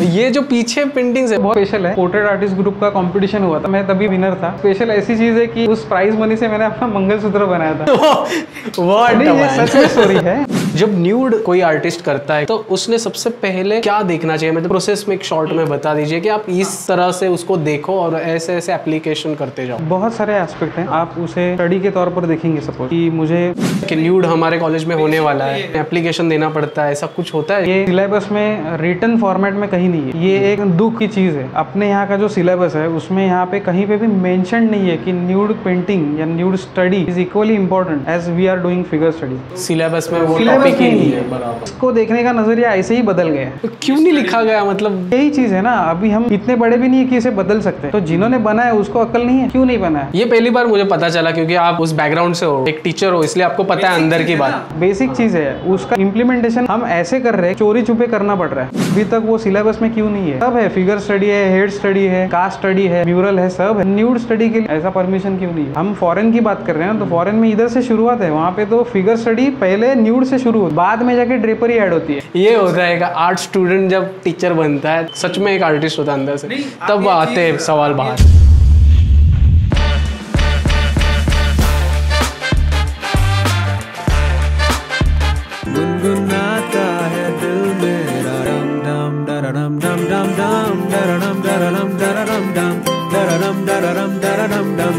ये जो पीछे पेंटिंग्स है बहुत स्पेशल है। पोर्ट्रेट आर्टिस्ट ग्रुप का कंपटीशन हुआ था, मैं तभी विनर था। स्पेशल ऐसी चीज है कि उस प्राइज मनी से मैंने अपना मंगलसूत्र बनाया था। नहीं, ये सच में स्टोरी है। जब न्यूड कोई आर्टिस्ट करता है तो उसने सबसे पहले क्या देखना चाहिए, मतलब प्रोसेस में एक शॉर्ट में बता दीजिए कि आप इस तरह से उसको देखो और ऐसे ऐसे एप्लीकेशन करते जाओ। बहुत सारे एस्पेक्ट हैं। आप उसे स्टडी के तौर पर देखेंगे, सपोज कि मुझे कि न्यूड हमारे कॉलेज में होने वाला है, एप्लीकेशन देना पड़ता है, ऐसा कुछ होता है? ये सिलेबस में रिटन फॉर्मेट में कहीं नहीं है। ये एक दुख की चीज है। अपने यहाँ का जो सिलेबस है उसमें यहाँ पे कहीं पे भी मेंशन नहीं है कि न्यूड पेंटिंग या nude study is equally important as we are doing figure study. Syllabus में वो टॉपिक ही नहीं है बराबर। इसको देखने का नजरिया ऐसे ही बदल गया है। तो क्यों नहीं लिखा गया? मतलब यही चीज है ना, अभी हम इतने बड़े भी नहीं है कि इसे बदल सकते। तो जिन्होंने बनाया उसको अकल नहीं है, क्यों नहीं बनाया? ये पहली बार मुझे पता चला, क्योंकि आप उस बैकग्राउंड से हो, एक टीचर हो, इसलिए आपको पता है अंदर की बात। बेसिक चीज है, उसका इम्प्लीमेंटेशन हम ऐसे कर रहे हैं, चोरी छुपे करना पड़ रहा है। अभी तक वो सिलेबस में क्यों नहीं है? सब है, फिगर स्टडी है, हेड स्टडी है, कास्ट स्टडी है, म्यूरल है, सब है। न्यूड स्टडी के लिए ऐसा परमिशन क्यों नहीं है? हम फॉरेन की बात कर रहे हैं ना, तो फॉरेन में इधर से शुरुआत है। वहाँ पे तो फिगर स्टडी पहले न्यूड से शुरू होती, बाद में जाके ड्रेपरी ऐड होती है। ये होता है कि आर्ट स्टूडेंट जब टीचर बनता है, सच में एक आर्टिस्ट होता है अंदर से, तब आते हैं सवाल बाहर। गुनगुनाता है दिल मेरा रम डम डरडम डम डम डम डरडम डरडम डरडम डम डरडम डरडम डरडम डम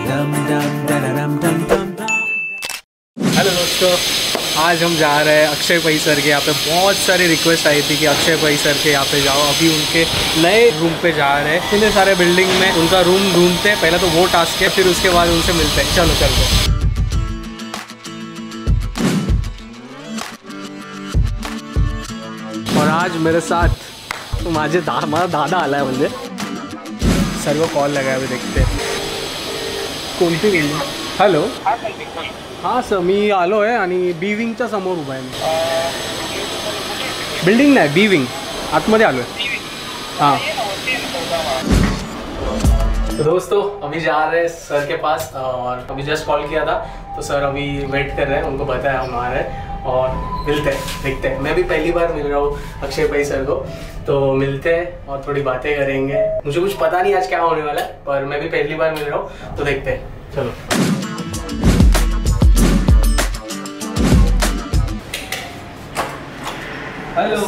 डम डम डरडम डम डम। हेलो दोस्तों, आज हम जा रहे हैं अक्षय पै सर के यहाँ पे। बहुत सारी रिक्वेस्ट आई थी कि अक्षय पै सर के यहाँ पे जाओ। अभी उनके नए रूम पे जा रहे हैं। इतने सारे बिल्डिंग में उनका रूम ढूंढते हैं, पहले तो वो टास्क है, फिर उसके बाद उनसे मिलते हैं। चलो चलते हैं। और आज मेरे साथ माझे माझा दादा आला आहे, म्हणजे सर्व कॉल लगाया हुए देखते हैं कोणती बिल्डिंग। हॅलो, हां सर, मी आलो आहे आणि बी विंगच्या समोर उभा आहे मी। बिल्डिंग नाही, बी विंग आतमध्ये आलो आहे। हाँ तो दोस्तों अभी जा रहे हैं सर के पास, और अभी जस्ट कॉल किया था तो सर अभी वेट कर रहे हैं। उनको पता है हम आ रहे हैं और मिलते हैं, देखते हैं। मैं भी पहली बार मिल रहा हूँ अक्षय पै सर को, तो मिलते हैं और थोड़ी बातें करेंगे। मुझे कुछ पता नहीं आज क्या होने वाला है, पर मैं भी पहली बार मिल रहा हूँ, तो देखते हैं। चलो। हेलो,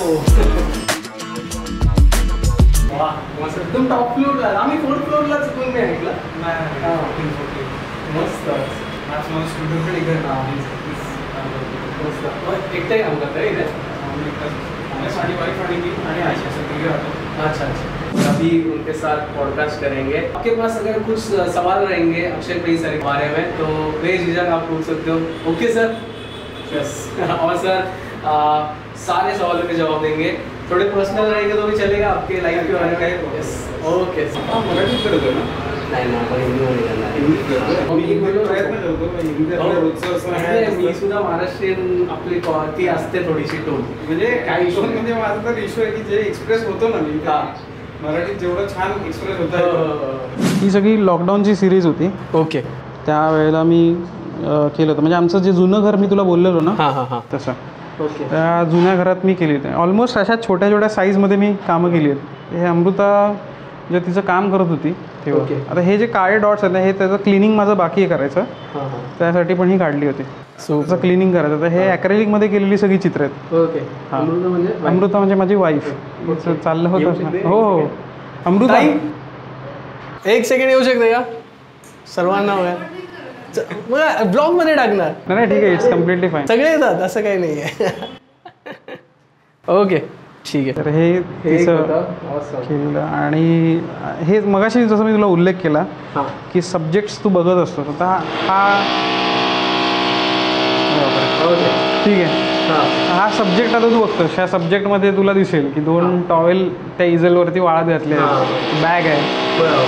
वाह एकदम टॉप फ्लोरला। आम्ही 4th फ्लोरला चुकून मी ऐकलं। मस्त स्टुडंट इकडे एकटे काम करता है इधर? अच्छा अच्छा। अभी उनके साथ पॉडकास्ट करेंगे। आपके पास अगर कुछ सवाल रहेंगे अक्षय पै सर के बारे में तो बेझिझक आप पूछ सकते हो। Okay sir? यस। और सर सारे सवालों के जवाब देंगे। थोड़े पर्सनल रहेंगे तो भी चलेगा, आपके लाइफ के बारे में। Yes okay sir. मराठीत करतोय ना? नाही ना, आपण हिंदीमध्ये करणार। मी सुद्धा महाराष्ट्रीयन आपली ती असते थोडीशी टोन, म्हणजे काही मध्ये माझा तर इश्यू आहे की जे एक्सप्रेस होतो ना मी मराठीत जेवढं छान एक्सप्रेस होतं। ही सगळी लॉकडाऊनची सिरीज होती। ओके। त्यावेळेला मी केलं होतं, म्हणजे आमचं जे जुनं घर मी तुला बोललेलो ना, हां हां हां, तसं ओके। त्या जुन्या घरात मी केली होती। ऑलमोस्ट अशा छोट्या छोट्या साईजमध्ये मी कामं केली आहेत। हे अमृता जे तिचं काम करत होती तेव्हा। ओके। आता हे जे काळे डॉट्स आहेत ना, हे त्याचं क्लिनिंग माझं बाकी आहे करायचं, त्यासाठी पण ही काढली होती। त्याचं क्लिनिंग करायचं तर हे ॲक्रेलिकमध्ये केलेली सगळी चित्र आहेत। ओके। अमृता म्हणजे माझी वाईफ। चाललं होतं। हो हो, अमृता एक सेकंड येऊ शकते का? सर्वांना होय ब्लॉग मध्ये टाकणार? नाही ठीक आहे, इट्स कम्प्लिटली फाईन। सगळे येतात, असं काही नाही आहे। ओके ठीक आहे। तर हे तिचं केलेलं, आणि हे मगाशी जसं मी तुला उल्लेख केला की सब्जेक्ट्स तू बघत असतो, आता हा ठीक आहे, हा सब्जेक्ट आता तू बघतोस, ह्या सब्जेक्टमध्ये तुला दिसेल की 2 टॉवेल त्या इझलवरती वाळत घातले, बॅग आहे।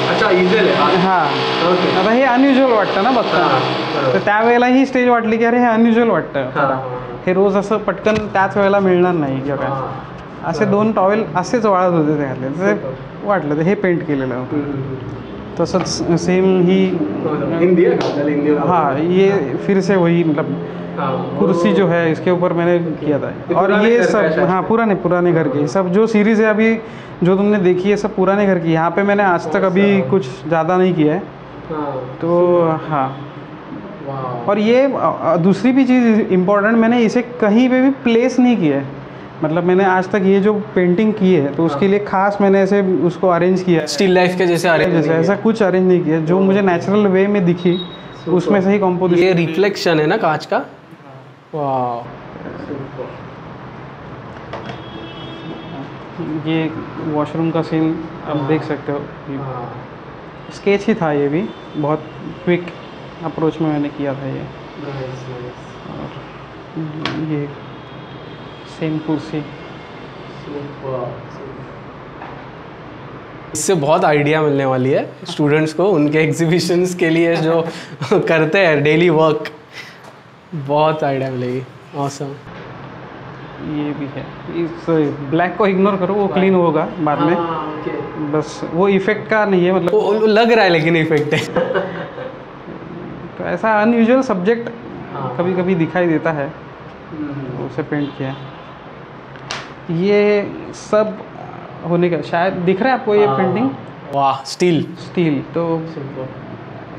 अच्छा, इझल आहे। हां, आता हे अनयुज्युअल वाटतं ना बघता, तर त्यावेळेला ही स्टेज वाटली की अरे हे अनयुज्युअल वाटतं, हे रोज असं पटकन त्याच वेळेला मिळणार नाही किंवा काय। असे 2 टॉवेल असेच वाळत होते ते घातले, ते वाटलं तर हे पेंट केलेलं होतं। तो सब सेम ही। हिंदी है ना, हिंदी में। हाँ, ये फिर से वही मतलब हाँ, कुर्सी जो है इसके ऊपर मैंने किया था। ये और पुराने ये घर का है सब शायद हाँ से। पुराने घर के सब जो सीरीज़ है अभी जो तुमने देखी है सब पुराने घर की। यहाँ पे मैंने आज तक अभी कुछ ज़्यादा नहीं किया है। हाँ, तो हाँ, वाह। और ये दूसरी भी चीज़ इम्पोर्टेंट, मैंने इसे कहीं पे भी प्लेस नहीं किया है। मतलब मैंने आज तक ये जो पेंटिंग की है तो उसके लिए खास मैंने ऐसे उसको अरेंज किया है स्टिल लाइफ के जैसे अरेंज जैसे ऐसा कुछ अरेंज नहीं किया। जो मुझे नेचुरल वे में दिखी उसमें से ही ये कॉम्पोजिशन। रिफ्लेक्शन है ना कांच का। वाह, ये वॉशरूम का सीन आप देख सकते हो। हाँ, स्केच ही था ये भी, बहुत क्विक अप्रोच में मैंने किया था ये। नाइस नाइस, और ये सेम कुर्सी। इससे बहुत आइडिया मिलने वाली है स्टूडेंट्स को उनके एग्जीबिशंस के लिए जो करते हैं डेली वर्क, बहुत आइडिया मिलेगी। ऑसम। ये भी है, इस ब्लैक को इग्नोर करो, वो क्लीन होगा बाद में। बस वो इफेक्ट का नहीं है, मतलब वो लग रहा है लेकिन इफेक्ट है। तो ऐसा अनयूजुअल सब्जेक्ट हाँ। कभी कभी दिखाई देता है, तो उसे पेंट किया। ये सब होने का शायद दिख रहा है आपको ये पेंटिंग। वाह, स्टील। स्टील। तो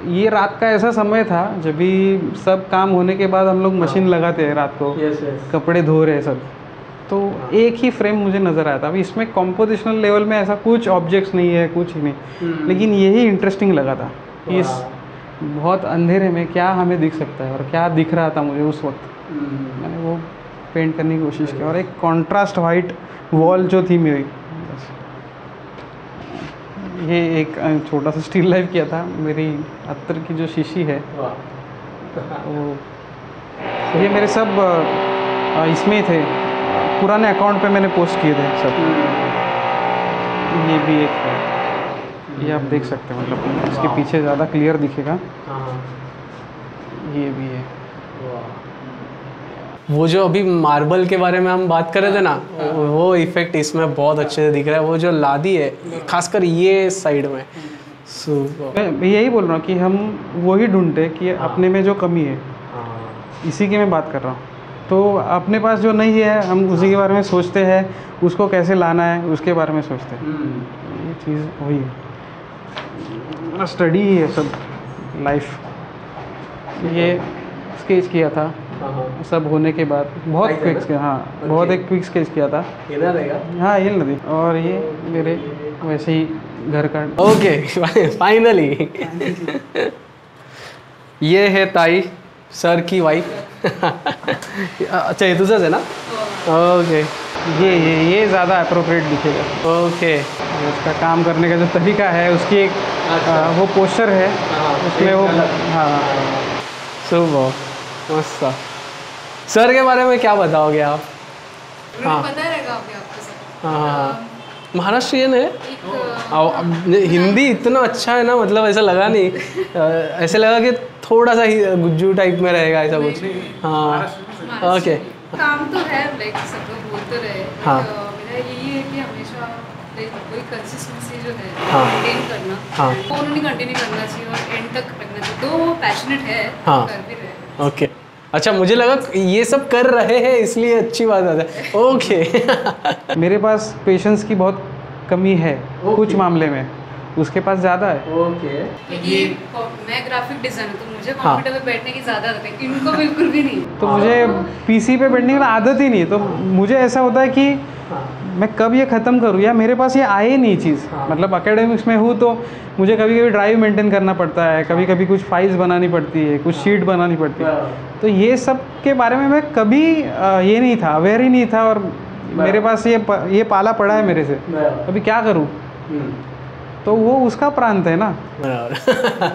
ये रात का ऐसा समय था जब भी सब काम होने के बाद हम लोग मशीन लगाते हैं रात को, यस यस। कपड़े धो रहे हैं सब। तो एक ही फ्रेम मुझे नज़र आया था। अभी इसमें कॉम्पोजिशनल लेवल में ऐसा कुछ ऑब्जेक्ट्स नहीं है, कुछ ही नहीं, लेकिन यही इंटरेस्टिंग लगा था कि इस बहुत अंधेरे में क्या हमें दिख सकता है और क्या दिख रहा था मुझे उस वक्त। मैंने वो पेंट करने की कोशिश की। और एक कॉन्ट्रास्ट वाइट वॉल जो थी मेरी, बस ये एक छोटा सा स्टिल लाइफ किया था। मेरी अत्तर की जो शीशी है वो, ये मेरे सब इसमें थे, पुराने अकाउंट पे मैंने पोस्ट किए थे सब। ये भी एक है, ये आप देख सकते हैं, मतलब इसके पीछे ज़्यादा क्लियर दिखेगा। ये भी है। वो जो अभी मार्बल के बारे में हम बात कर रहे थे ना, वो इफेक्ट इसमें बहुत अच्छे से दिख रहा है। वो जो लादी है खासकर ये साइड में, मैं यही बोल रहा हूँ कि हम वही ढूंढते कि अपने में जो कमी है, इसी की मैं बात कर रहा हूँ। तो अपने पास जो नहीं है हम उसी के बारे में सोचते हैं, उसको कैसे लाना है उसके बारे में सोचते हैं। ये चीज़ वही है, स्टडी ही है सब लाइफ। ये स्केच किया था सब होने के बाद, बहुत क्विक किया। हाँ, बहुत एक क्विक स्केच किया था। हाँ, ये नदी। और ये मेरे वैसे ही घर का। ओके, फाइनली ये है ताई सर की वाइफ। अच्छा, ये तुझे है ना? ओके, ये ज़्यादा अप्रोप्रिएट दिखेगा। ओके। उसका काम करने का जो तरीका है, उसकी एक वो पोस्चर है उसमें वो। हाँ, सुबह मस्त। सर के बारे में क्या बताओगे आप? हाँ, पता रहेगा अभी आपको सब। हाँ, महाराष्ट्रियन है। हिंदी इतना अच्छा है ना, मतलब ऐसा लगा नहीं, ऐसे लगा कि थोड़ा सा ही गुज्जू टाइप में रहेगा ऐसा कुछ। हाँ, ओके। काम तो है, लाइक सब लोग बोलते रहे। हाँ। मेरा यही है कि हमेशा लाइक कोई कंसिस्टेंसी जो है हाँ। मेंटेन करना, हाँ। वो उन्होंने कंटिन्यू करना चाहिए और एंड तक रखना चाहिए। तो वो पैशनेट है, हाँ। कर भी रहे। ओके, अच्छा, मुझे लगा ये सब कर रहे हैं इसलिए अच्छी बात है। ओके। मेरे पास पेशेंस की बहुत कमी है कुछ मामले में, उसके पास ज़्यादा है। ओके। क्योंकि मैं ग्राफिक डिज़ाइनर, तो मुझे हाँ। कंप्यूटर पे बैठने की ज़्यादा आदत है, इनको बिल्कुल भी नहीं। तो मुझे पीसी पे बैठने की आदत ही नहीं। तो मुझे ऐसा होता है कि मैं कब ये ख़त्म करूँ, या मेरे पास ये आए नहीं चीज़। मतलब एकेडमिक्स में हूँ तो मुझे कभी कभी ड्राइव मेंटेन करना पड़ता है, कभी कभी कुछ फाइल्स बनानी पड़ती है, कुछ शीट बनानी पड़ती है। तो ये सब के बारे में मैं कभी ये नहीं था, अवेयर ही नहीं था। और मेरे पास ये पाला पड़ा है मेरे से, अभी क्या करूँ। तो वो उसका प्रांत है ना,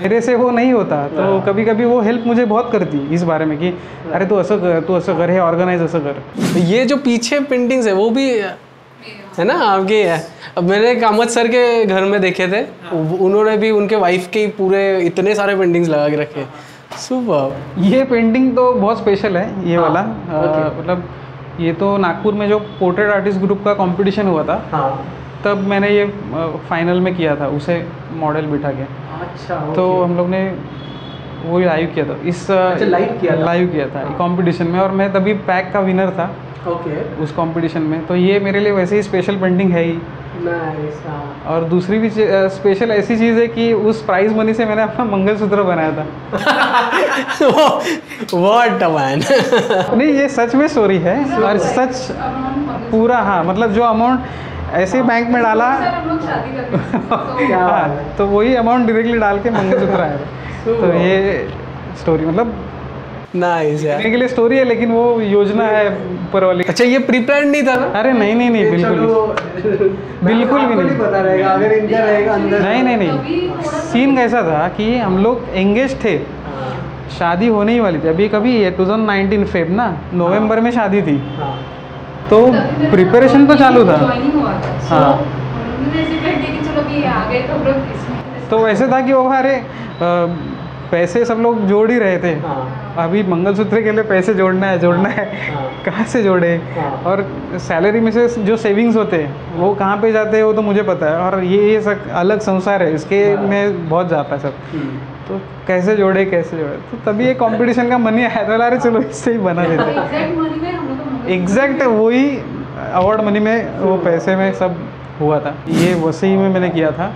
मेरे से वो नहीं होता। तो कभी कभी वो हेल्प मुझे बहुत करती है इस बारे में कि अरे तू असं कर, हे ऑर्गेनाइज असं कर। ये जो पीछे पेंटिंग्स है वो भी है ना आपके है? अब मैंने कामत सर के घर में देखे थे, उन्होंने भी उनके वाइफ के पूरे इतने सारे पेंटिंग्स लगा के रखे। सुपर। ये पेंटिंग तो बहुत स्पेशल है ये वाला। मतलब ये तो नागपुर में जो पोर्ट्रेट आर्टिस्ट ग्रुप का कंपटीशन हुआ था, तब मैंने ये फाइनल में किया था, उसे मॉडल बिठा के। अच्छा तो okay. हम लोग ने वो लाइव किया था अच्छा, live किया था? लाइव किया था कंपटीशन में, और मैं तभी पैक का विनर था ओके उस कंपटीशन में। तो ये मेरे लिए वैसे ही स्पेशल पेंटिंग है ही। नाइस। और दूसरी भी स्पेशल ऐसी चीज़ है कि उस प्राइज मनी से मैंने अपना मंगलसूत्र बनाया था। What a man. नहीं, ये सच में स्टोरी है और सच पूरा, हाँ मतलब जो अमाउंट ऐसे बैंक में डाला सर हम लोग शादी करते हैं हाँ, तो वही अमाउंट डायरेक्टली डाल के मंगलसूत्र आया था। तो ये स्टोरी मतलब नाइस यार। कहने के लिए स्टोरी है, लेकिन वो योजना है ऊपर वाली। अच्छा, ये प्री प्लान नहीं था ना? अरे नहीं नहीं नहीं, बिल्कुल नहीं, बिल्कुल भी नहीं पता रहेगा अगर इनका रहेगा अंदर। नहीं नहीं नहीं, सीन कैसा था कि हम लोग एंगेज थे, शादी होने ही वाली थी अभी, कभी ये 2019 फेब ना, नवंबर में शादी थी। हाँ तो प्रिपरेशन तो चालू था। ज्वाइनिंग हुआ था। हाँ। उन्होंने ऐसे कह दिया कि चलो कि आ गए तो हम लोग इसमें। तो वैसे था कि वो हमारे पैसे सब लोग जोड़ ही रहे थे। हाँ अभी मंगलसूत्र के लिए पैसे जोड़ना है हाँ। कहाँ से जोड़े। हाँ। और सैलरी में से जो सेविंग्स होते हैं वो कहाँ पे जाते हैं वो तो मुझे पता है, और ये सब अलग संसार है, इसके हाँ। में बहुत जाता है सब। तो कैसे जोड़े तो तभी एक कंपटीशन का मनी आया था, अरे चलो इससे ही बना देते हैं। एग्जैक्ट मनी में हम लोग को एग्जैक्ट वही अवार्ड मनी में, वो पैसे में सब हुआ था। ये वसई में मैंने किया था।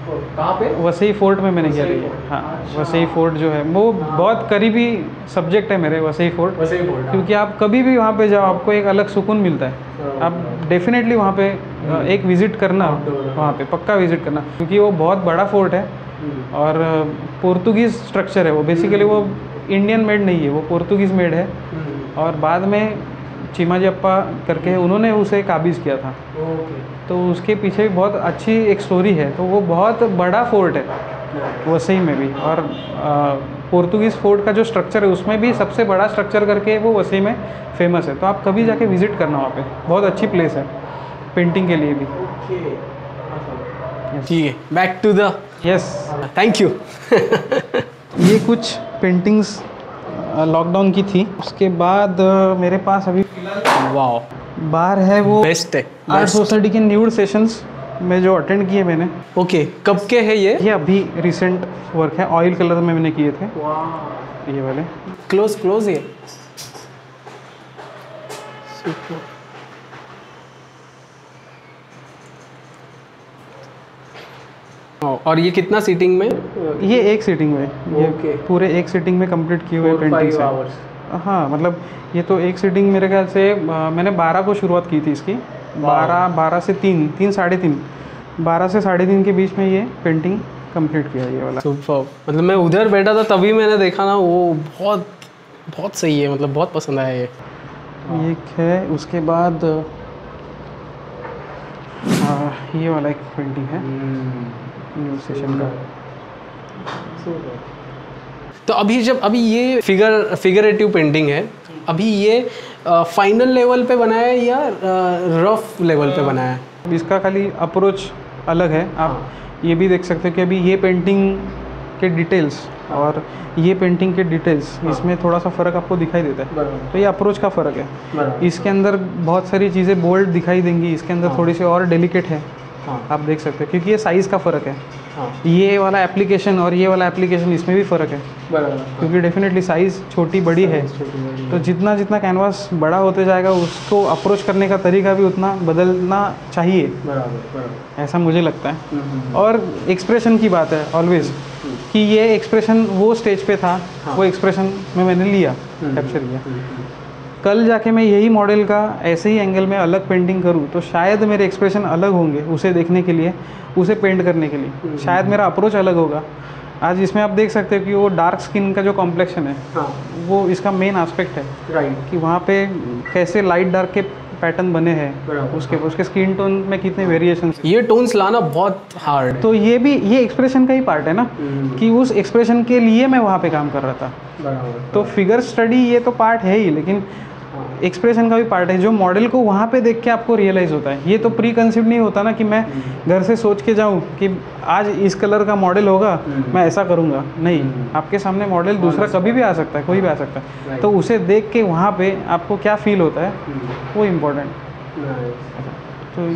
कहाँ पे? वसई फोर्ट में मैंने किया वसई था। फोर्ट। हाँ, अच्छा। वसई फोर्ट जो है वो बहुत करीबी सब्जेक्ट है मेरे, वसई फोर्ट। वसई फोर्ट, क्योंकि आप कभी भी वहाँ पे जाओ आपको एक अलग सुकून मिलता है। आप डेफिनेटली वहाँ पे एक विज़िट करना, वहाँ पे पक्का विज़िट करना, क्योंकि वो बहुत बड़ा फोर्ट है और पोर्तुगीज़ स्ट्रक्चर है वो। बेसिकली वो इंडियन मेड नहीं है, वो पोर्तुगीज़ मेड है। और बाद में चिमाजीअप्पा करके उन्होंने उसे काबिज़ किया था। ओके। तो उसके पीछे भी बहुत अच्छी एक स्टोरी है। तो वो बहुत बड़ा फोर्ट है वसई में भी, और पोर्तुगीज़ फोर्ट का जो स्ट्रक्चर है उसमें भी सबसे बड़ा स्ट्रक्चर करके वो वसई में फेमस है। तो आप कभी जाके विज़िट करना वहाँ पे, बहुत अच्छी प्लेस है पेंटिंग के लिए भी। ठीक है, back to the. Yes, thank you. ये कुछ पेंटिंग्स लॉकडाउन की थी। उसके बाद मेरे पास अभी वाओ, बार है वो बेस्ट है। आर्ट सोसाइटी के न्यूड सेशंस में जो अटेंड किए मैंने। ओके, कब के है ये? ये अभी रिसेंट वर्क है, ऑयल कलर में मैंने किए थे ये वाले। क्लोज क्लोज ये। और ये कितना सीटिंग में? ये एक सीटिंग में, ये Okay. पूरे एक सीटिंग में कंप्लीट किए हुए 4-5 पेंटिंग्स हैं। hours। हाँ मतलब ये तो एक सीटिंग मेरे ख्याल से मैंने 12 को शुरुआत की थी इसकी। 12 से 3 साढ़े 3, 12 से साढ़े 3 के बीच में ये पेंटिंग कंप्लीट किया ये वाला। सुपर। मतलब मैं उधर बैठा था तभी मैंने देखा ना, वो बहुत बहुत सही है, मतलब बहुत पसंद आया ये। एक है, उसके बाद ये वाला एक पेंटिंग है न्यू सेशन का। तो अभी ये फिगरेटिव पेंटिंग है, अभी ये फाइनल लेवल पे बनाया है या रफ लेवल पे बनाया है? इसका खाली अप्रोच अलग है। आप ये भी देख सकते हो कि अभी ये पेंटिंग के डिटेल्स और ये पेंटिंग के डिटेल्स, इसमें थोड़ा सा फ़र्क आपको दिखाई देता है। तो ये अप्रोच का फ़र्क है। इसके अंदर बहुत सारी चीज़ें बोल्ड दिखाई देंगी, इसके अंदर थोड़ी सी और डेलिकेट है। आप देख सकते हो क्योंकि ये साइज़ का फ़र्क है। ये वाला एप्लीकेशन और ये वाला एप्लीकेशन, इसमें भी फ़र्क है क्योंकि डेफिनेटली साइज़ छोटी बड़ी है। तो जितना जितना कैनवास बड़ा होते जाएगा उसको अप्रोच करने का तरीका भी उतना बदलना चाहिए, ऐसा मुझे लगता है। और एक्सप्रेशन की बात है ऑलवेज़, कि ये एक्सप्रेशन वो स्टेज पे था, वो एक्सप्रेशन में मैंने लिया, कैप्चर किया। कल जाके मैं यही मॉडल का ऐसे ही एंगल में अलग पेंटिंग करूँ तो शायद मेरे एक्सप्रेशन अलग होंगे उसे देखने के लिए, उसे पेंट करने के लिए। शायद मेरा अप्रोच अलग होगा। आज इसमें आप देख सकते हो कि वो डार्क स्किन का जो कॉम्प्लेक्शन है, वो इसका मेन एस्पेक्ट है। कि वहाँ पे कैसे लाइट डार्क के पैटर्न बने हैं, उसके स्किन टोन में कितने वेरिएशन। ये टोन्स लाना बहुत हार्ड। तो ये भी ये एक्सप्रेशन का ही पार्ट है ना, कि उस एक्सप्रेशन के लिए मैं वहाँ पे काम कर रहा था। तो फिगर स्टडी ये तो पार्ट है ही, लेकिन एक्सप्रेशन का भी पार्ट है जो मॉडल को वहाँ पे देख के आपको रियलाइज़ होता है। ये तो प्री कंसीव नहीं होता ना कि मैं घर से सोच के जाऊँ कि आज इस कलर का मॉडल होगा, मैं ऐसा करूँगा। नहीं, आपके सामने मॉडल दूसरा कभी भी आ सकता है, कोई भी आ सकता है। तो उसे देख के वहाँ पे आपको क्या फील होता है वो इम्पोर्टेंट। तो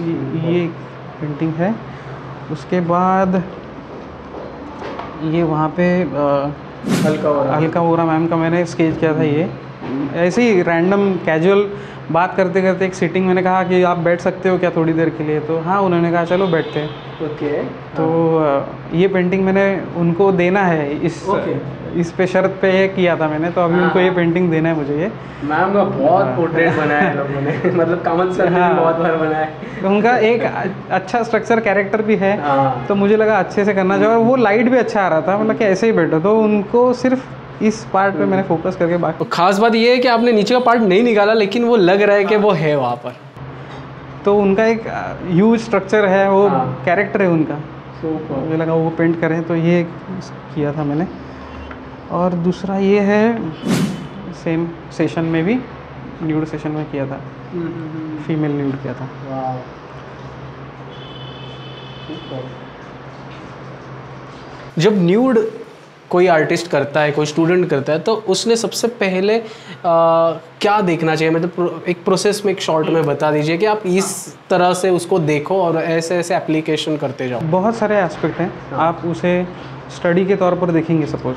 ये पेंटिंग है। उसके बाद ये वहाँ पे हल्का वोरा मैम का मैंने स्केच किया था। ये ऐसे ही रैंडम कैजुअल बात करते करते एक सीटिंग मैंने कहा कि आप बैठ सकते हो क्या थोड़ी देर के लिए, तो हाँ उन्होंने कहा चलो बैठते हैं। ओके। तो ये पेंटिंग मैंने उनको देना है, इस पे शर्त पे ये किया था मैंने, तो अभी उनको ये पेंटिंग देना है मुझे। ये मैम का बहुत पोर्ट्रेट बनाया है लोगों ने मतलब कमल सर ने भी बहुत बार बनाया है। उनका एक अच्छा स्ट्रक्चर कैरेक्टर भी है, तो मुझे लगा अच्छे से करना चाहिए। और वो लाइट भी अच्छा आ रहा था, मतलब कि ऐसे ही बैठो, तो उनको सिर्फ इस पार्ट पे मैंने फोकस करके बाकी। खास बात ये है कि आपने नीचे का पार्ट नहीं निकाला, लेकिन वो लग रहा है कि वो है वहाँ पर। तो उनका एक ह्यूज स्ट्रक्चर है, वो कैरेक्टर है उनका, मुझे लगा वो पेंट करें, तो ये किया था मैंने। और दूसरा ये है सेम सेशन में भी, न्यूड सेशन में किया था, फीमेल न्यूड किया था। जब न्यूड कोई आर्टिस्ट करता है, कोई स्टूडेंट करता है, तो उसने सबसे पहले क्या देखना चाहिए? मतलब एक प्रोसेस में एक शॉर्ट में बता दीजिए कि आप इस तरह से उसको देखो और ऐसे ऐसे एप्लीकेशन करते जाओ। बहुत सारे एस्पेक्ट हैं। आप उसे स्टडी के तौर पर देखेंगे, सपोज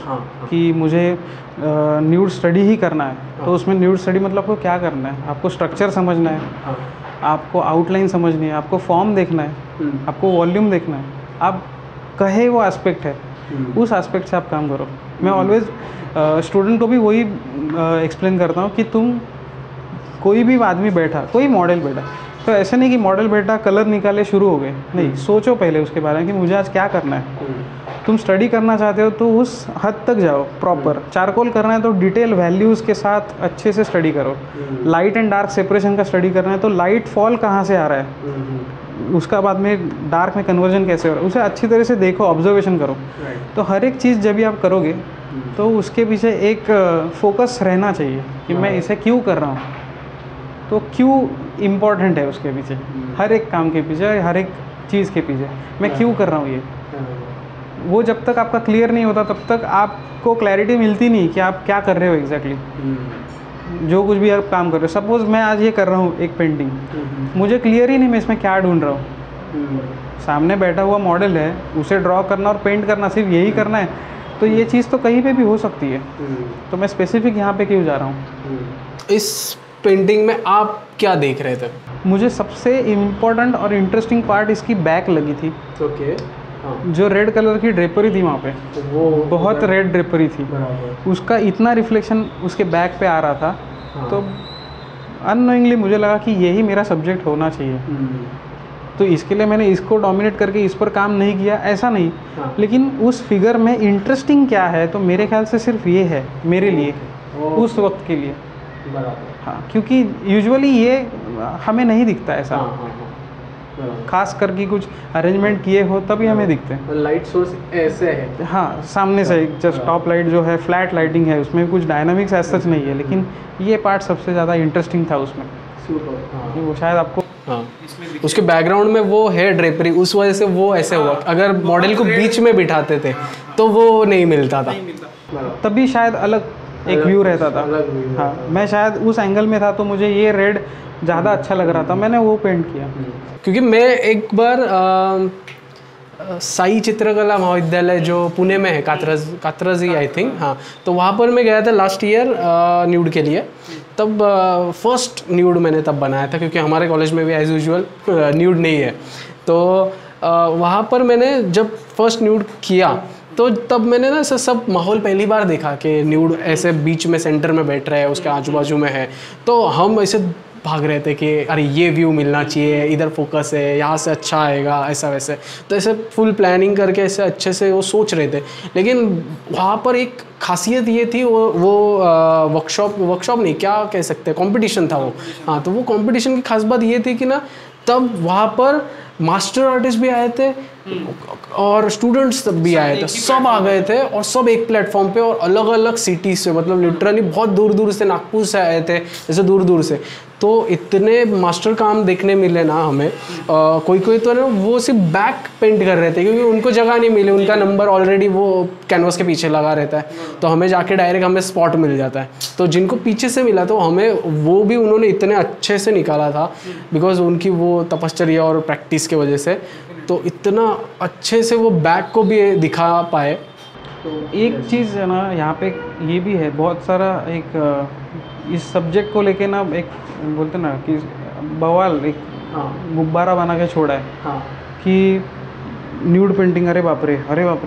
कि मुझे न्यूड स्टडी ही करना है, तो उसमें न्यूड स्टडी मतलब आपको क्या करना है? आपको स्ट्रक्चर समझना है, आपको आउटलाइन समझनी है, आपको फॉर्म देखना है, आपको वॉल्यूम देखना है, आप कहे वो एस्पेक्ट है, उस एस्पेक्ट से आप काम करो। मैं ऑलवेज स्टूडेंट को भी वही एक्सप्लेन करता हूँ कि तुम कोई भी आदमी बैठा, कोई मॉडल बैठा, तो ऐसे नहीं कि मॉडल बैठा कलर निकाले शुरू हो गए, नहीं, सोचो पहले उसके बारे में कि मुझे आज क्या करना है। तुम स्टडी करना चाहते हो तो उस हद तक जाओ, प्रॉपर चारकोल करना है तो डिटेल वैल्यूज़ के साथ अच्छे से स्टडी करो। लाइट एंड डार्क सेपरेशन का स्टडी करना है तो लाइट फॉल कहाँ से आ रहा है, उसका बाद में डार्क में कन्वर्जन कैसे हो रहा है, उसे अच्छी तरह से देखो, ऑब्जर्वेशन करो। तो हर एक चीज़ जब भी आप करोगे तो उसके पीछे एक फोकस रहना चाहिए कि मैं इसे क्यों कर रहा हूँ, तो क्यों इम्पोर्टेंट है उसके पीछे, हर एक काम के पीछे, हर एक चीज़ के पीछे मैं क्यों कर रहा हूँ ये। वो जब तक आपका क्लियर नहीं होता तब तक आपको क्लैरिटी मिलती नहीं कि आप क्या कर रहे हो एग्जैक्टली। जो कुछ भी आप काम कर रहे हो, सपोज मैं आज ये कर रहा हूँ एक पेंटिंग, मुझे क्लियर ही नहीं मैं इसमें क्या ढूंढ रहा हूँ। सामने बैठा हुआ मॉडल है, उसे ड्रॉ करना और पेंट करना, सिर्फ यही करना है, तो ये चीज़ तो कहीं पे भी हो सकती है, तो मैं स्पेसिफिक यहाँ पे क्यों जा रहा हूँ। इस पेंटिंग में आप क्या देख रहे थे? मुझे सबसे इम्पोर्टेंट और इंटरेस्टिंग पार्ट इसकी बैक लगी थी। ओके। जो रेड कलर की ड्रेपरी थी वहाँ पे, वो बहुत रेड ड्रेपरी थी, उसका इतना रिफ्लेक्शन उसके बैक पे आ रहा था, तो अननोइंगली मुझे लगा कि यही मेरा सब्जेक्ट होना चाहिए। तो इसके लिए मैंने इसको डोमिनेट करके इस पर काम नहीं किया, ऐसा नहीं, लेकिन उस फिगर में इंटरेस्टिंग क्या है, तो मेरे ख्याल से सिर्फ ये है मेरे लिए उस वक्त के लिए। हाँ, क्योंकि यूजुअली ये हमें नहीं दिखता ऐसा, खास करके कुछ अरेंजमेंट किए हो तभी हमें दिखते हैं। लाइट सोर्स ऐसे है, हाँ, सामने से जस्ट टॉप लाइट जो है, फ्लैट लाइटिंग है, उसमें कुछ डायनामिक्स ऐसा सच नहीं है, लेकिन ये पार्ट सबसे ज़्यादा इंटरेस्टिंग था उसमें। वो शायद आपको उसके बैकग्राउंड में वो है ड्रेपरी, उस वजह से वो ऐसे हुआ। अगर मॉडल को बीच में बिठाते थे तो वो नहीं मिलता था, तभी शायद अलग एक व्यू रहता था। हाँ, मैं शायद उस एंगल में था तो मुझे ये रेड ज़्यादा अच्छा लग रहा था, मैंने वो पेंट किया। क्योंकि मैं एक बार साई चित्रकला महाविद्यालय जो पुणे में है, कात्रज ही आई थिंक, हाँ, तो वहाँ पर मैं गया था लास्ट ईयर न्यूड के लिए। तब फर्स्ट न्यूड मैंने तब बनाया था, क्योंकि हमारे कॉलेज में भी एज यूजुअल न्यूड नहीं है। तो वहाँ पर मैंने जब फर्स्ट न्यूड किया तो तब मैंने ना ऐसा सब माहौल पहली बार देखा कि न्यूड ऐसे बीच में सेंटर में बैठ रहा है, उसके आजू बाजू में है, तो हम ऐसे भाग रहे थे कि अरे ये व्यू मिलना चाहिए, इधर फोकस है, यहाँ से अच्छा आएगा, ऐसा वैसे। तो ऐसे फुल प्लानिंग करके ऐसे अच्छे से वो सोच रहे थे। लेकिन वहाँ पर एक खासियत ये थी, वो वर्कशॉप नहीं, क्या कह सकते हैं, कंपटीशन था वो। हाँ, तो वो कंपटीशन की खास बात ये थी कि ना तब वहाँ पर मास्टर आर्टिस्ट भी आए थे और स्टूडेंट्स भी आए थे, सब आ गए थे और सब एक प्लेटफॉर्म पे और अलग अलग सिटीज से, मतलब लिटरली बहुत दूर दूर से, नागपुर से आए थे, जैसे दूर दूर से। तो इतने मास्टर काम देखने मिले ना हमें। कोई कोई तो ना वो सिर्फ बैक पेंट कर रहे थे, क्योंकि उनको जगह नहीं मिली, उनका नंबर ऑलरेडी वो कैनवास के पीछे लगा रहता है, तो हमें जाके डायरेक्ट हमें स्पॉट मिल जाता है। तो जिनको पीछे से मिला तो हमें वो भी उन्होंने इतने अच्छे से निकाला था, बिकॉज उनकी वो तपश्चर्या और प्रैक्टिस के वजह से, तो इतना अच्छे से वो बैक को भी दिखा पाए। तो एक चीज़ है ना यहाँ पे ये भी है, बहुत सारा एक इस सब्जेक्ट को लेके ना एक बोलते ना कि बवाल एक हाँ गुब्बारा बना के छोड़ा है हाँ की न्यूड पेंटिंग, अरे बाप रे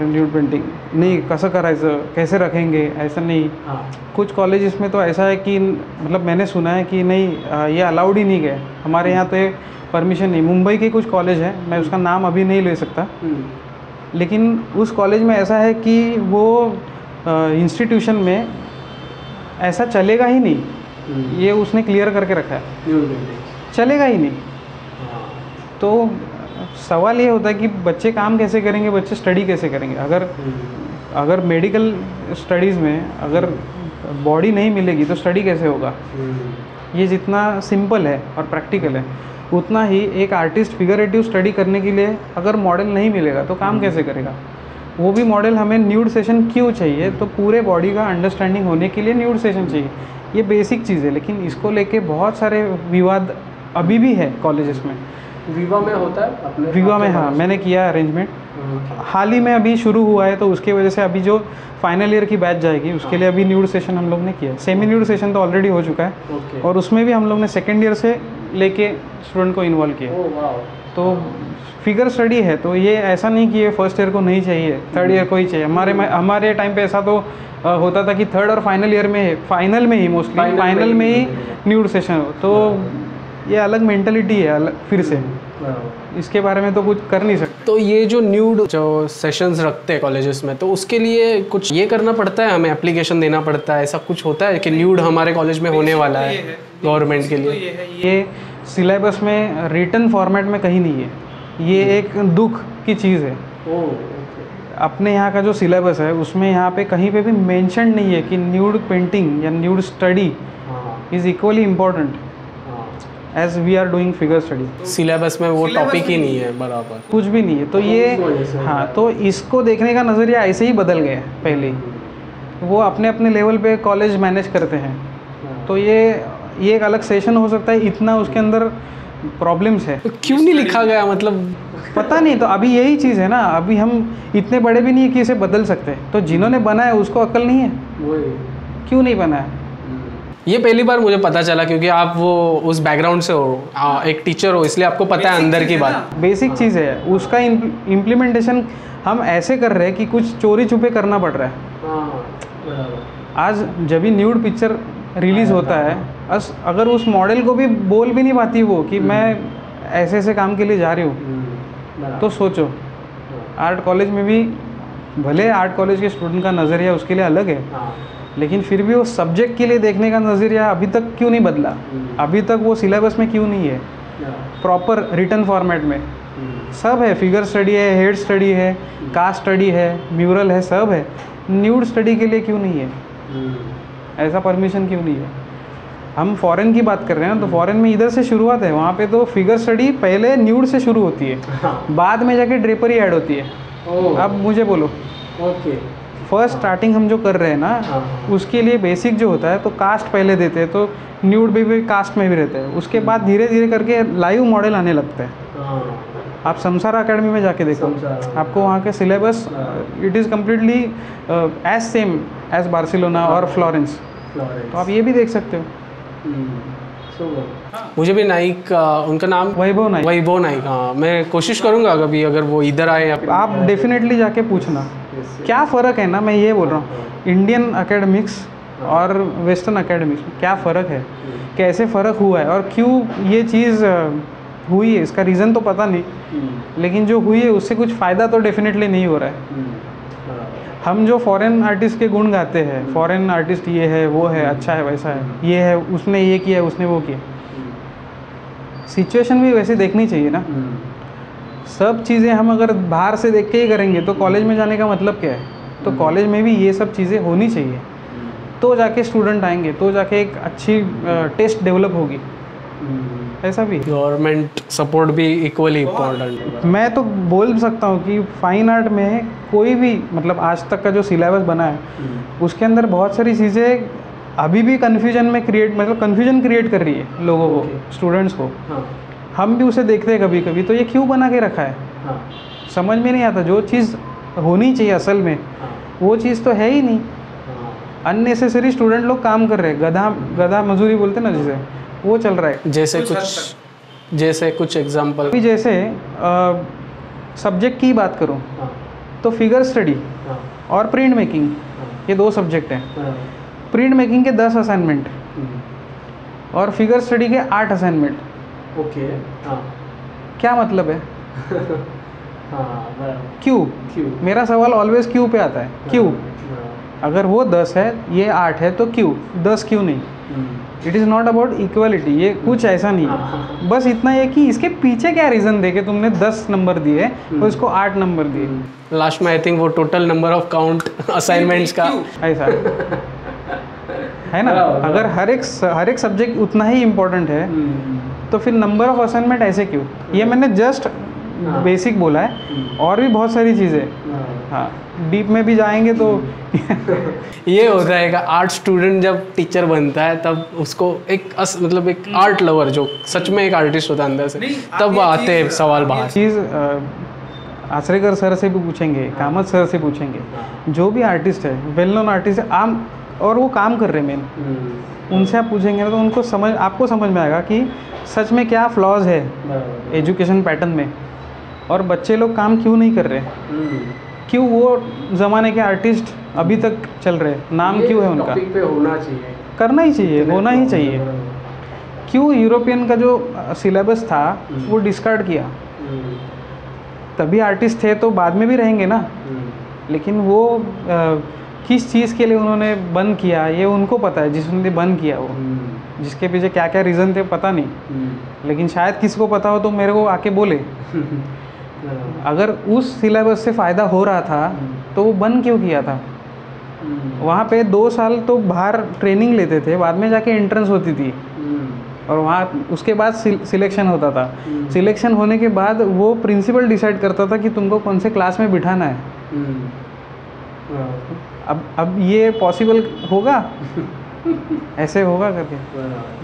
न्यूड पेंटिंग नाही, कसं करायचं, कैसे रखेंगे, ऐसा नहीं। हाँ कुछ कॉलेजेस में तो ऐसा है कि मतलब मैंने सुना है कि नहीं ये अलाउड ही नहीं है, हमारे यहाँ तो ये परमिशन नहीं। मुंबई के कुछ कॉलेज हैं, मैं उसका नाम अभी नहीं ले सकता, लेकिन उस कॉलेज में ऐसा है कि वो इंस्टीट्यूशन में ऐसा चलेगा ही नहीं, ये उसने क्लियर करके रखा है, न्यूड पेंटिंग। चलेगा ही नहीं। हाँ तो सवाल ये होता है कि बच्चे काम कैसे करेंगे, बच्चे स्टडी कैसे करेंगे। अगर मेडिकल स्टडीज़ में अगर बॉडी नहीं मिलेगी तो स्टडी कैसे होगा। ये जितना सिंपल है और प्रैक्टिकल है, उतना ही एक आर्टिस्ट फिगरेटिव स्टडी करने के लिए अगर मॉडल नहीं मिलेगा तो काम कैसे करेगा। वो भी मॉडल हमें न्यूड सेशन क्यों चाहिए, तो पूरे बॉडी का अंडरस्टैंडिंग होने के लिए न्यूड सेशन चाहिए। ये बेसिक चीज़ है, लेकिन इसको लेके बहुत सारे विवाद अभी भी है कॉलेजेस में। विवा में होता है अपने विवा में, हाँ मैंने किया अरेंजमेंट, हाल ही में अभी शुरू हुआ है, तो उसके वजह से अभी जो फाइनल ईयर की बैच जाएगी उसके लिए अभी न्यूड सेशन हम लोग ने किया है। सेमी न्यूड सेशन तो ऑलरेडी हो चुका है, ओके। और उसमें भी हम लोग ने सेकेंड ईयर से लेके स्टूडेंट को इन्वॉल्व किया। ओह वाह। तो फिगर स्टडी है, तो ये ऐसा नहीं कि ये फर्स्ट ईयर को नहीं चाहिए, थर्ड ईयर को ही चाहिए। हमारे टाइम पे ऐसा तो होता था कि थर्ड और फाइनल ईयर में, फाइनल में ही मोस्टली फाइनल में ही न्यूड सेशन हो, तो ये अलग मेंटलिटी है, अलग फिर से इसके बारे में तो कुछ कर नहीं सकते। तो ये जो न्यूड जो सेशंस रखते हैं कॉलेजेस में, तो उसके लिए कुछ ये करना पड़ता है, हमें एप्लीकेशन देना पड़ता है, ऐसा कुछ होता है कि न्यूड हमारे कॉलेज में होने वाला है गवर्नमेंट के लिए? ये सिलेबस में रिटन फॉर्मेट में कहीं नहीं है, ये एक दुख की चीज़ है। अपने यहाँ का जो सिलेबस है उसमें यहाँ पे कहीं पे भी मेंशन नहीं है कि न्यूड पेंटिंग या nude study is equally important as we are doing figure study. Syllabus में वो टॉपिक ही नहीं है बराबर, कुछ भी नहीं है। तो ये हाँ, तो इसको देखने का नज़रिया ऐसे ही बदल गया है। पहले वो अपने अपने लेवल पे कॉलेज मैनेज करते हैं, तो ये एक अलग सेशन हो सकता है, इतना उसके अंदर प्रॉब्लम्स है। तो क्यों नहीं लिखा गया, मतलब पता नहीं। तो अभी यही चीज़ है ना, अभी हम इतने बड़े भी नहीं है कि इसे बदल सकते, तो जिन्होंने बनाया उसको अक्ल नहीं है, क्यों नहीं बनाया। ये पहली बार मुझे पता चला, क्योंकि आप वो उस बैकग्राउंड से हो, एक टीचर हो, इसलिए आपको पता है अंदर की बात। बेसिक चीज़ है, उसका इम्प्लीमेंटेशन हम ऐसे कर रहे हैं कि कुछ चोरी छुपे करना पड़ रहा है। आज जब भी न्यूड पिक्चर रिलीज़ होता है, अगर उस मॉडल को भी बोल भी नहीं पाती वो कि मैं ऐसे ऐसे काम के लिए जा रही हूँ, तो सोचो आर्ट कॉलेज में भी, भले आर्ट कॉलेज के स्टूडेंट का नज़रिया उसके लिए अलग है, लेकिन फिर भी वो सब्जेक्ट के लिए देखने का नज़रिया अभी तक क्यों नहीं बदला, अभी तक वो सिलेबस में क्यों नहीं है प्रॉपर रिटन फॉर्मेट में। सब है, फिगर स्टडी है, हेड स्टडी है, कास्ट स्टडी है, म्यूरल है, सब है। न्यूड स्टडी के लिए क्यों नहीं है, ऐसा परमिशन क्यों नहीं है। हम फॉरेन की बात कर रहे हैं ना, तो फॉरेन में इधर से शुरुआत है, वहाँ पे तो फिगर स्टडी पहले न्यूड से शुरू होती है, बाद में जाके ड्रेपरी ऐड होती है। अब मुझे बोलो, फर्स्ट स्टार्टिंग हम जो कर रहे हैं ना, उसके लिए बेसिक जो होता है तो कास्ट पहले देते हैं, तो न्यूड भी कास्ट में भी रहते हैं। उसके बाद धीरे धीरे करके लाइव मॉडल आने लगते हैं। आप समसारा अकेडमी में जाके देखो, आपको वहाँ के syllabus it is completely as same as Barcelona और फ्लोरेंस, तो आप ये भी देख सकते हो। मुझे भी नाइक, उनका नाम वैभव नाइक, हाँ मैं कोशिश करूँगा कभी अगर वो इधर आए। आप डेफिनेटली जाके पूछना क्या फ़र्क है ना, मैं ये बोल रहा हूँ, इंडियन एकेडमिक्स और वेस्टर्न एकेडमिक्स में क्या फ़र्क है, कैसे फ़र्क हुआ है, और क्यों ये चीज़ हुई है, इसका रीज़न तो पता नहीं, लेकिन जो हुई है उससे कुछ फ़ायदा तो डेफिनेटली नहीं हो रहा है। हम जो फॉरेन आर्टिस्ट के गुण गाते हैं, फॉरेन आर्टिस्ट ये है, वो है, अच्छा है, वैसा है, ये है, उसने ये किया, उसने वो किया, सिचुएशन भी वैसे देखनी चाहिए ना। सब चीज़ें हम अगर बाहर से देख के ही करेंगे तो कॉलेज में जाने का मतलब क्या है। तो कॉलेज में भी ये सब चीज़ें होनी चाहिए, तो जाके स्टूडेंट आएंगे, तो जाके एक अच्छी टेस्ट डेवलप होगी। ऐसा भी गवर्नमेंट सपोर्ट भी इक्वली इम्पोर्टेंट। मैं तो बोल सकता हूँ कि फाइन आर्ट में कोई भी, मतलब आज तक का जो सिलेबस बना है उसके अंदर बहुत सारी चीज़ें अभी भी कन्फ्यूजन में कन्फ्यूजन क्रिएट कर रही है लोगों को, स्टूडेंट्स को। हम भी उसे देखते हैं कभी कभी, तो ये क्यों बना के रखा है, समझ में नहीं आता। जो चीज़ होनी चाहिए असल में, वो चीज़ तो है ही नहीं। हाँ। अननेसेसरी स्टूडेंट लोग काम कर रहे हैं, गधा गधा मजदूरी बोलते हैं ना जिसे, वो चल रहा है। जैसे कुछ एग्जांपल। अभी जैसे सब्जेक्ट की बात करूँ हाँ। तो फिगर स्टडी हाँ। और प्रिंट मेकिंग, हाँ। ये 2 सब्जेक्ट हैं। हाँ। प्रिंट मेकिंग के 10 असाइनमेंट और फिगर स्टडी के 8 असाइनमेंट। ओके। हाँ। क्या मतलब है? हाँ बराबर। क्यों? क्यों? मेरा सवाल ऑलवेज क्यों पे आता है, क्यों? अगर वो 10 है ये 8 है तो क्यों 10 क्यों नहीं? It is not about equality, ये कुछ ऐसा नहीं है। बस इतना है कि इसके पीछे क्या रीज़न दे के तुमने 10 नंबर दिए और इसको 8 नंबर दिए। लास्ट में आई थिंक वो total number of count assignments का ऐसा है ना। अगर हर एक सब्जेक्ट उतना ही इम्पोर्टेंट है तो फिर नंबर ऑफ असाइनमेंट ऐसे क्यों? ये मैंने जस्ट बेसिक बोला है, और भी बहुत सारी चीज़ें। हाँ, डीप में भी जाएंगे तो ये होता है कि आर्ट स्टूडेंट जब टीचर बनता है तब उसको एक मतलब एक आर्ट लवर जो सच में एक आर्टिस्ट होता है अंदर से, तब आते हैं सवाल बाहर। चीज़ आचरेकर सर से भी पूछेंगे, कामत सर से पूछेंगे, जो भी आर्टिस्ट है, वेल नोन आर्टिस्ट है, आम और वो काम कर रहे हैं मेन, उनसे आप पूछेंगे ना तो उनको आपको समझ में आएगा कि सच में क्या फ्लॉज है एजुकेशन पैटर्न में, और बच्चे लोग काम क्यों नहीं कर रहे, क्यों वो ज़माने के आर्टिस्ट अभी तक चल रहे, नाम क्यों है उनका। टॉपिक पे होना चाहिए, करना ही चाहिए, होना ही चाहिए। क्यों यूरोपियन का जो सिलेबस था वो डिस्कार्ड किया? तभी आर्टिस्ट थे तो बाद में भी रहेंगे ना, लेकिन वो किस चीज़ के लिए उन्होंने बंद किया ये उनको पता है, जिसने बंद किया वो, जिसके पीछे क्या क्या रीज़न थे पता नहीं, लेकिन शायद किसी को पता हो तो मेरे को आके बोले। अगर उस सिलेबस से फ़ायदा हो रहा था तो वो बंद क्यों किया था? वहाँ पे 2 साल तो बाहर ट्रेनिंग लेते थे, बाद में जाके एंट्रेंस होती थी, और वहाँ उसके बाद सिलेक्शन होता था। सिलेक्शन होने के बाद वो प्रिंसिपल डिसाइड करता था कि तुमको कौन से क्लास में बिठाना है। अब ये पॉसिबल होगा? ऐसे होगा करके?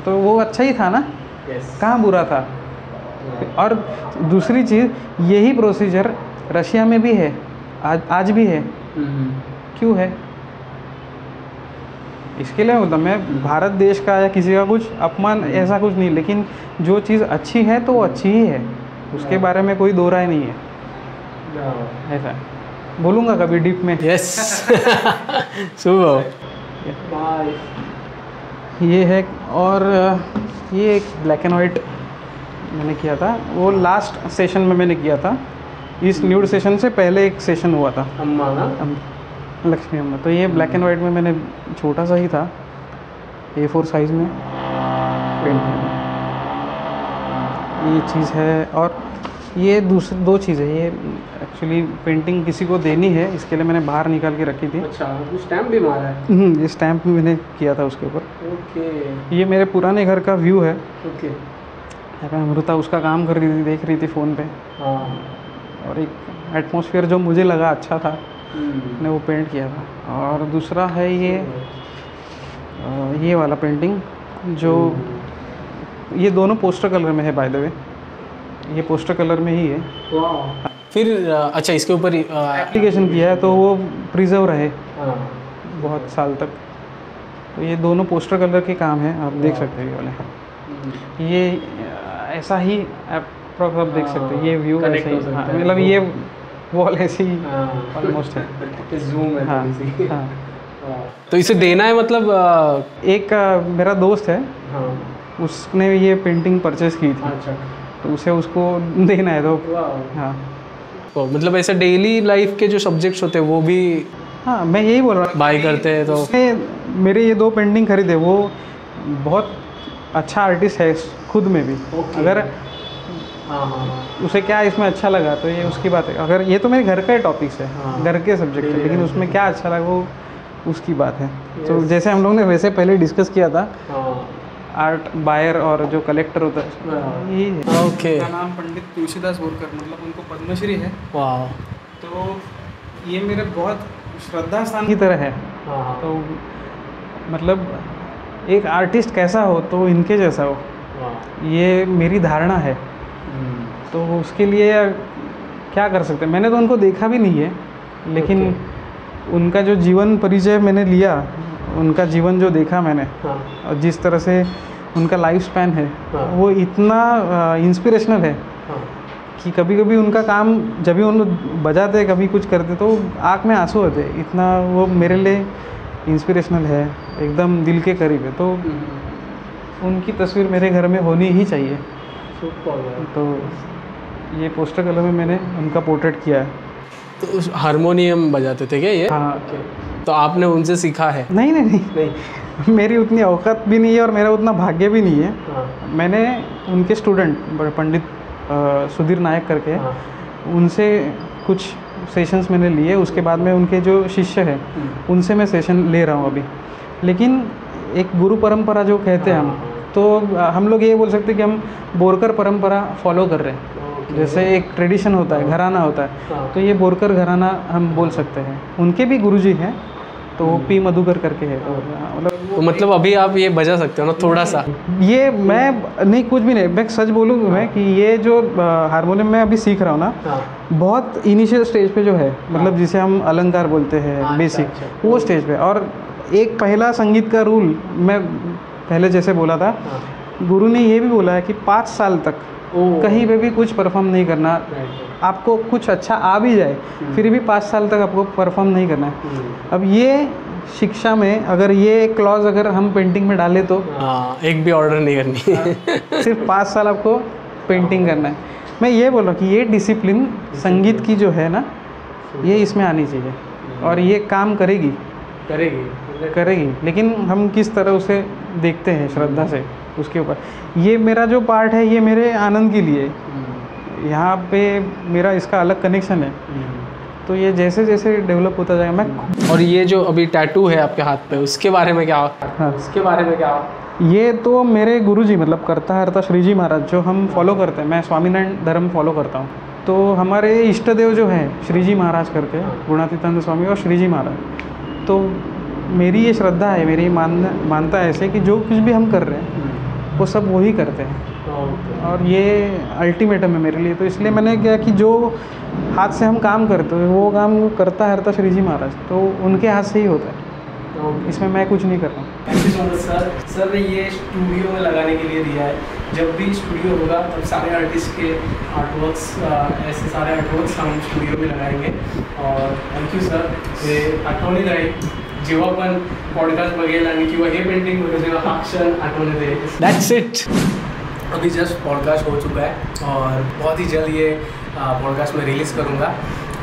तो वो अच्छा ही था ना, कहाँ बुरा था? और दूसरी चीज़, यही प्रोसीजर रशिया में भी है, आज भी है। क्यों है? इसके लिए मतलब मैं भारत देश का या किसी का कुछ अपमान ऐसा कुछ नहीं, लेकिन जो चीज़ अच्छी है तो वो अच्छी ही है, उसके बारे में कोई दो राय नहीं है। ऐसा बोलूँगा कभी डीप में। यस सुबह ये है, और ये एक ब्लैक एंड वाइट मैंने किया था, वो लास्ट सेशन में मैंने किया था। इस न्यूड सेशन से पहले एक सेशन हुआ था अम्मा ना, लक्ष्मी अम्मा, तो ये ब्लैक एंड वाइट में मैंने छोटा सा ही था, A4 साइज़ में पेंट किया। ये चीज़ है, और ये दूसरी 2 चीज़ें, ये एक्चुअली पेंटिंग किसी को देनी है, इसके लिए मैंने बाहर निकाल के रखी थी। अच्छा, स्टैम्प भी मारा है? ये स्टैम्प मैंने किया था उसके ऊपर। ओके। ये मेरे पुराने घर का व्यू है। ओके। यहाँ पे अमृता उसका काम कर रही थी, देख रही थी फ़ोन पे, हाँ। और एक एटमॉस्फेयर जो मुझे लगा अच्छा था, मैंने वो पेंट किया था। और दूसरा है ये वाला पेंटिंग, जो ये दोनों पोस्टर कलर में है बाय द वे, ये पोस्टर कलर में ही है। वाह। फिर अच्छा, इसके ऊपर एप्लीकेशन किया है तो वो प्रिजर्व रहे बहुत साल तक। तो ये दोनों पोस्टर कलर के काम हैं, आप देख सकते हैं ये वाले। ये ऐसा ही अप्रॉक्स आप देख सकते हैं, ये व्यू ऐसा ही, हाँ, मतलब ये वॉल ऐसी ही ऑलमोस्ट है। जूम है हाँ, थोड़ी सी। हाँ। तो इसे देना है मतलब एक मेरा दोस्त है, हाँ। उसने ये पेंटिंग परचेज़ की थी, अच्छा। तो उसे उसको देना है तो हाँ। तो मतलब ऐसे डेली लाइफ के जो सब्जेक्ट्स होते हैं वो भी हाँ, मैं यही बोल रहा हूँ, बाय करते हैं तो मेरे ये 2 पेंटिंग खरीदे, वो बहुत अच्छा आर्टिस्ट है खुद में भी। अगर उसे क्या इसमें अच्छा लगा तो ये उसकी बात है। अगर ये तो मेरे घर का टॉपिक्स है, घर के सब्जेक्ट है, लेकिन उसमें क्या अच्छा लगा वो उसकी बात है। तो जैसे हम लोग ने वैसे पहले डिस्कस किया था, आर्ट बायर और जो कलेक्टर होता है, ये ओके। उसका नाम पंडित तुलसीदास बोरकर, मतलब उनको पद्मश्री है। वाह। तो ये मेरे बहुत श्रद्धा स्थान की तरह है। तो मतलब एक आर्टिस्ट कैसा हो तो इनके जैसा हो, ये मेरी धारणा है। तो उसके लिए क्या कर सकते हैं, मैंने तो उनको देखा भी नहीं है, लेकिन उनका जो जीवन परिचय मैंने लिया, उनका जीवन जो देखा मैंने, हाँ और जिस तरह से उनका लाइफ स्पैन है, हाँ। वो इतना इंस्पिरेशनल है हाँ कि कभी कभी उनका काम जब भी उन लोग बजाते, कभी कुछ करते तो आँख में आंसू आते, इतना वो मेरे लिए इंस्पिरेशनल है, एकदम दिल के करीब है। तो उनकी तस्वीर मेरे घर में होनी ही चाहिए। तो ये पोस्टर कलर में मैंने उनका पोर्ट्रेट किया है। तो हारमोनियम बजाते थे क्या ये? हाँ। तो आपने उनसे सीखा है? नहीं नहीं नहीं, नहीं। मेरी उतनी औकात भी नहीं है और मेरा उतना भाग्य भी नहीं है। हाँ मैंने उनके स्टूडेंट पंडित सुधीर नायक करके, हाँ। उनसे कुछ सेशंस मैंने लिए, उसके बाद में उनके जो शिष्य हैं उनसे मैं सेशन ले रहा हूँ अभी। लेकिन एक गुरु परंपरा जो कहते हैं हम, तो हम लोग ये बोल सकते हैं कि हम बोरकर परंपरा फॉलो कर रहे हैं। जैसे एक ट्रेडिशन होता है, घराना होता है, तो ये बोरकर घराना हम बोल सकते हैं। उनके भी गुरुजी हैं, तो पी मधुकर करके है। तो मतलब अभी आप ये बजा सकते हो ना थोड़ा सा? ये मैं नहीं, कुछ भी नहीं, मैं सच बोलूँ मैं कि ये जो हारमोनियम मैं अभी सीख रहा हूँ ना, बहुत इनिशियल स्टेज पे जो है, मतलब जिसे हम अलंकार बोलते हैं, बेसिक, वो स्टेज पे। और एक पहला संगीत का रूल मैं पहले जैसे बोला था, गुरु ने ये भी बोला है कि 5 साल तक कहीं पे भी कुछ परफॉर्म नहीं करना। आपको कुछ अच्छा आ भी जाए फिर भी 5 साल तक आपको परफॉर्म नहीं करना है। अब ये शिक्षा में अगर ये क्लॉज अगर हम पेंटिंग में डालें तो एक भी ऑर्डर नहीं करनी है। सिर्फ 5 साल आपको पेंटिंग करना है। मैं ये बोल रहा हूँ कि ये डिसिप्लिन संगीत की जो है ना, ये इसमें आनी चाहिए और ये काम करेगी। लेकिन हम किस तरह उसे देखते हैं श्रद्धा से, उसके ऊपर। ये मेरा जो पार्ट है ये मेरे आनंद के लिए, यहाँ पे मेरा इसका अलग कनेक्शन है। तो ये जैसे जैसे डेवलप होता जाएगा मैं। और ये जो अभी टैटू है आपके हाथ पे, उसके बारे में क्या? हाँ, उसके बारे में क्या? ये तो मेरे गुरुजी मतलब करता हरता श्रीजी महाराज जो हम फॉलो करते हैं, मैं स्वामीनारायण धर्म फॉलो करता हूँ। तो हमारे इष्ट देव जो हैं श्रीजी महाराज करके, गुणातीतानंद स्वामी और श्रीजी महाराज। तो मेरी ये श्रद्धा है, मेरी मानता है ऐसे कि जो कुछ भी हम कर रहे हैं वो सब वही करते हैं और ये अल्टीमेटम है मेरे लिए। तो इसलिए मैंने क्या कि जो हाथ से हम काम करते हैं वो काम करता हरता श्रीजी महाराज, तो उनके हाथ से ही होता है, इसमें मैं कुछ नहीं कर रहा हूँ। Thank you so much sir. Sir ने ये स्टूडियो में लगाने के लिए दिया है। जब भी स्टूडियो होगा तब सारे आर्टिस्ट के आर्टवर्क्स, ऐसे सारे आर्टवर्क्स हम स्टूडियो में लगाएंगे। और थँक्यू सर, हे आठवणी राहील जेव्हा पण पॉडकास्ट बघेल आणि किंवा हे पेंटिंग बघेल तेव्हा हा क्षण आठवण येते। That's it. अभी जस्ट पॉडकास्ट हो चुका है और बहुत ही जल्द ये पॉडकास्ट में रिलीज़ करूँगा।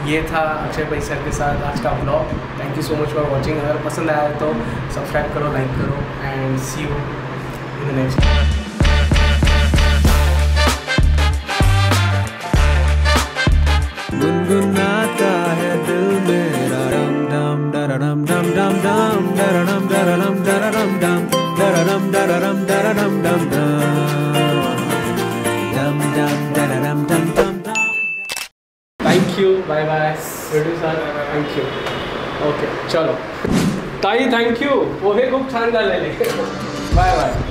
ये था अक्षय पै सर के साथ आज का blog. Thank you so much for watching. अगर पसंद आया तो सब्सक्राइब करो, लाइक करो and see you in the next. गुनगुनाता है दिल मेरा डम डम डरडम डम डम डम डरडम डरडम डरडम डम डरडम डरडम डरडम डम डम डम डरडम डम डम डम। Thank you, bye bye producer, thank you. Okay चलो ताई, थँक यू, पोहे खूप छान झालेले। Bye bye.